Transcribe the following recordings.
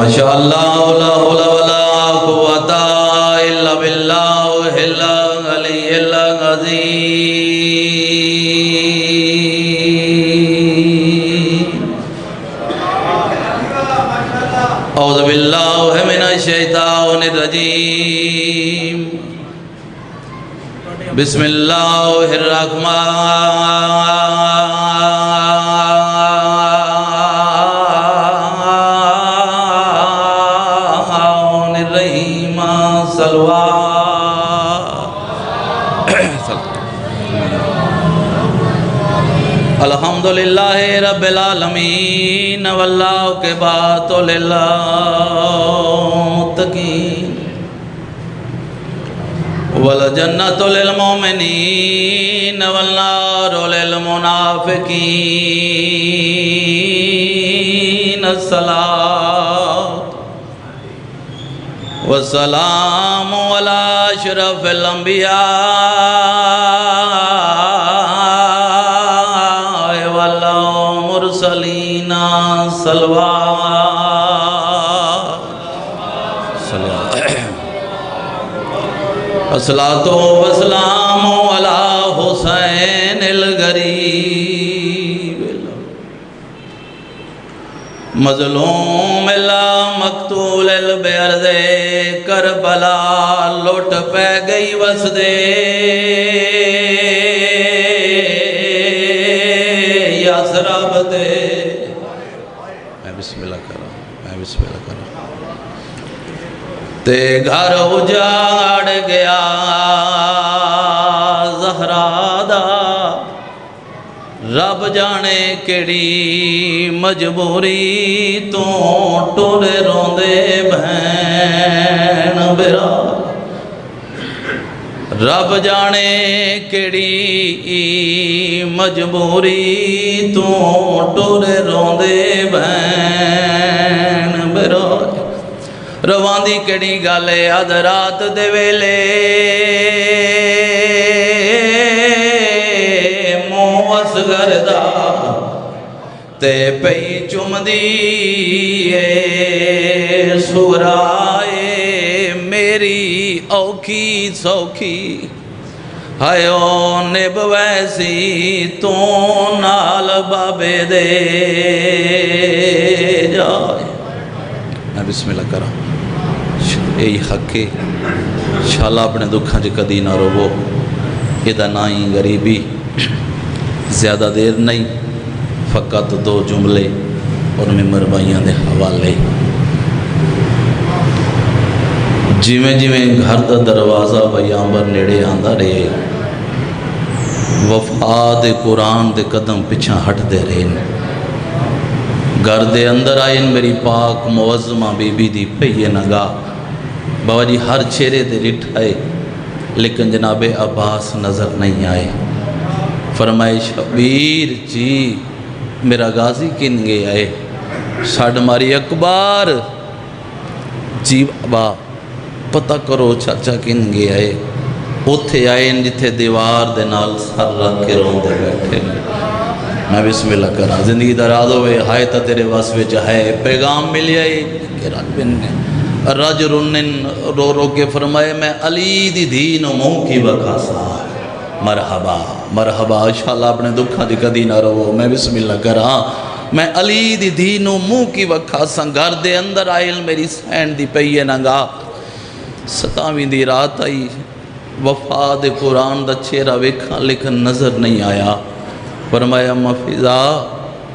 ماشاءاللہ لا حول ولا قوۃ الا باللہ العلی العظیم اعوذ باللہ من الشیطان الرجیم بسم اللہ الرحمن الرحیم الحمدللہ رب العالمین والعاقبۃ للمتقین والجنۃ للمؤمنین والنار للمنافقین الصلاۃ والسلام علی اشرف الانبیاء والمرسلین الصلاۃ والسلام علی حسین الغریب مظلوم مقتول البرد کربلا لوٹ پہ گئی وسدے یسرب دے میں بسم اللہ کر رہا ہوں تے گھر اجاڑ گیا زہرا دا رب جانے کیڑی مجبوری تو ٹورے روندے بہن برا رب جانے کیڑی مجبوری تو ٹورے روندے بہن برا رواندی کیڑی گالے آدھ رات دے ویلے اصغر دا تے پئی چم دیئے سورائے میری اوکھی سوکھی ہائیو نب ویسی تو نال بابے دے جائے میں بسم اللہ کرا یہی حق ہے انشاءاللہ اپنے دکھاں جی کدی نہ رو یہ نائی غریبی زیادہ دیر نہیں فقط دو جملے اور ممبر بھائیاں دے حوالے جویں جویں گھر دا دروازہ بیامبر نیڑے آندہ رہے وفا دے قرآن دے قدم پچھا ہٹ دے رہے گھر دے اندر آئین میری پاک معظمہ بی بی دی پہیے نگا بابا جی ہر چہرے دے لٹھائے لیکن جناب عباس نظر نہیں آئے فرمائے شبیر جی میرا غازی کن گے آئے ساڑھ ماری اکبار جی بابا پتہ کرو چاچا کن گے آئے اتھے آئے جتھے دیوار دے نال سر رکھ کے روندے بیٹھے میں بسم اللہ کرا زندگی دراز ہوئے ہائے تا تیرے واسوے چاہے پیغام ملی آئی کہ رج بن رج رنن رو رو کے فرمائے میں علی دی دین و موں کی بکاسا مرحبا مرحبا انشاءاللہ اپنے دکھاں دی کدی نہ رو میں بسم اللہ کرا میں علی دی دین و موں کی بکاسا گھر دے اندر آئل میری سین دی پئیے نگا ستاویں دی رات آئی وفا دے قرآن دا چہرہ ویکھا لیکن نظر نہیں آیا فرمایا مفیضہ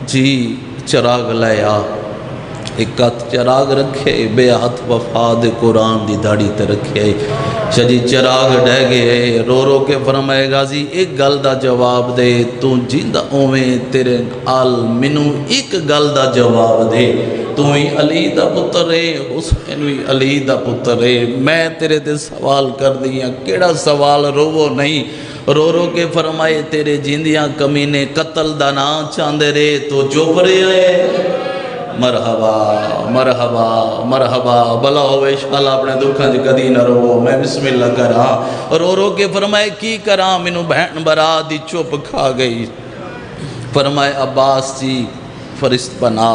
جی چراغ لیا ایک ہاتھ چراغ رکھے بے ہاتھ وفا دے قرآن دی داڑی تے رکھے شجی چراغ ڈہ گئے رو رو کے فرمائے غازی ایک گل دا جواب دے تو جیندہ اویں تیرے آل منو ایک گل دا جواب دے تو ہی علی دا پتر ہے حسین بھی علی دا پتر ہے میں تیرے تے سوال کر دیا کیڑا سوال روو نہیں رو رو کے فرمائے تیرے جیندیاں کمینے قتل دا نا چاندے رے تو جو پرے آئے مرحبا مرحبا مرحبا بلا ہوئے انشاءاللہ اپنے دکھاں جی کدی نہ رو میں بسم اللہ کرا رو رو کے فرمائے کی کرا منو بہن برا دی چوپ کھا گئی فرمائے عباس جی فرشت بنا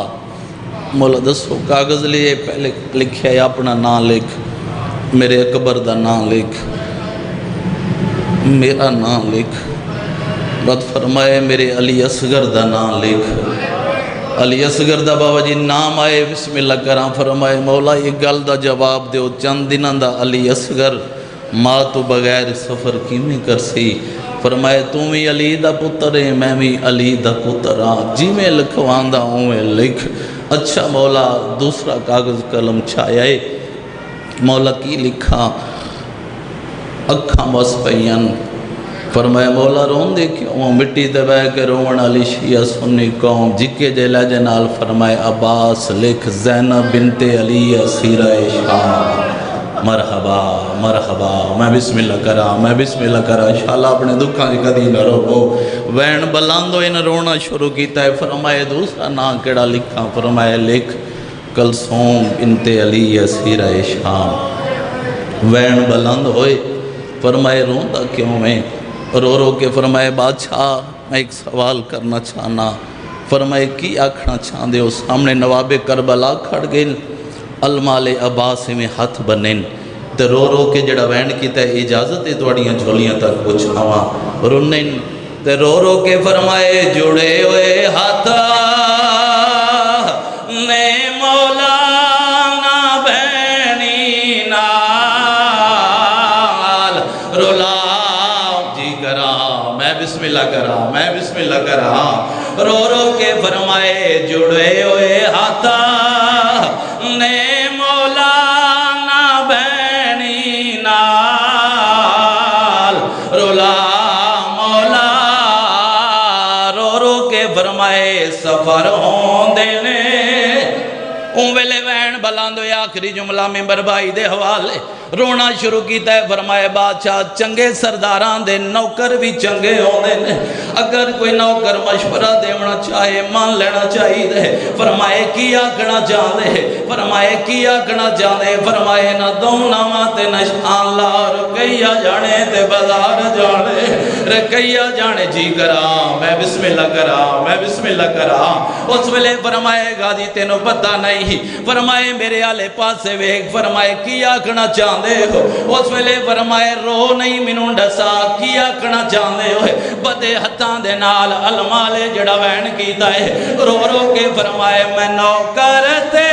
مولا دسو کاغذ لیے پہلے لکھے اپنا نام لکھ، میرے اکبر دا نام لکھ، میرا نام لکھ، بعد فرمائے میرے علی اصغر دا نام لکھ، علی اصغر دا بابا جی نام آئے بسم اللہ کرام، فرمائے مولا یہ گل دا جواب دیو چند دنوں دا علی اصغر ماں تو بغیر سفر کیویں کرسی، فرمائے تم بھی علی دا پتر ہے میں بھی علی دا پتر ہاں، جی میں لکھوان دا ہوں میں لکھ۔ اچھا مولا دوسرا کاغذ قلم چھایا ہے، مولا کی لکھا، اکھاں بس پئین، فرمائے مولا رون دے کیوں، مٹی دے بہ کے رون علی شیعہ سنی قوم، جکے جے لہجے نال فرمائے عباس لکھ زینب بنت علی اسیرہ شام، مرحبا مرحبا، میں بسم اللہ کرا، میں بسم اللہ کرا، انشاءاللہ اپنے دکھاں کی کدی نہ روکو، وین بلاندو ان رونا شروع کیتا ہے، فرمائے دوسرا نام کیڑا لکھا، فرمائے لکھ کلثوم بنت علی اسیرہ شام، وین بلند ہوئے، فرمائے روندا کیوں میں، رو رو کے فرمائے بادشاہ میں ایک سوال کرنا چاہنا، فرمائے کی آکھنا چاہندے ہو، سامنے نواب کربلا کھڑ گئے، المال عباس میں ہاتھ بنن تے رو رو کے جڑا وینڈ کیتا ہے اجازت ہے توڑیاں جھولیاں تک پہنچاواں، رونن تے رو رو کے فرمائے جڑے ہوئے ہاتھ نے مولا نہ بہنی نال رولا جی کرا، میں بسم اللہ کرا، میں بسم اللہ کرا، رو رو کے فرمائے جڑے ہوئے ہاتھ نے مولا نہ بہنی نال رولا، مولا رو رو کے فرمائے سفر ہوں دینے، اون ویلے وین بلاندو آخری جملہ ممبر بھائی دے حوالے رونا شروع کیتا ہے، فرمائے بادشاہ چنگے سرداران دے نوکر بھی چنگے ہوندے نے، اگر کوئی نوکر مشورہ دیونا چاہے مان لینا چاہیے، فرمائے کی آکھنا چاہدے، فرمائے کی آکھنا چاہدے، فرمائے نہ دونا ماتے نشان لا رکیہ جانے تے بازار جانے، رکیہ جانے جی کرا، میں بسم اللہ کرا، میں بسم اللہ کرا، اس ویلے فرمائے گا جی تینوں پتہ نہیں، فرمائے میرے آلے پاسے ویک، فرمائے کی آکھنا چاہدے ہو، اس ویلے فرمائے رو نہیں منوں ڈسا، کی آکھنا چاہدے ہوئے، بدے ہتھاں دے نال المالے جڑا وین کیتا ہے، رو رو کے فرمائے میں نوکر تے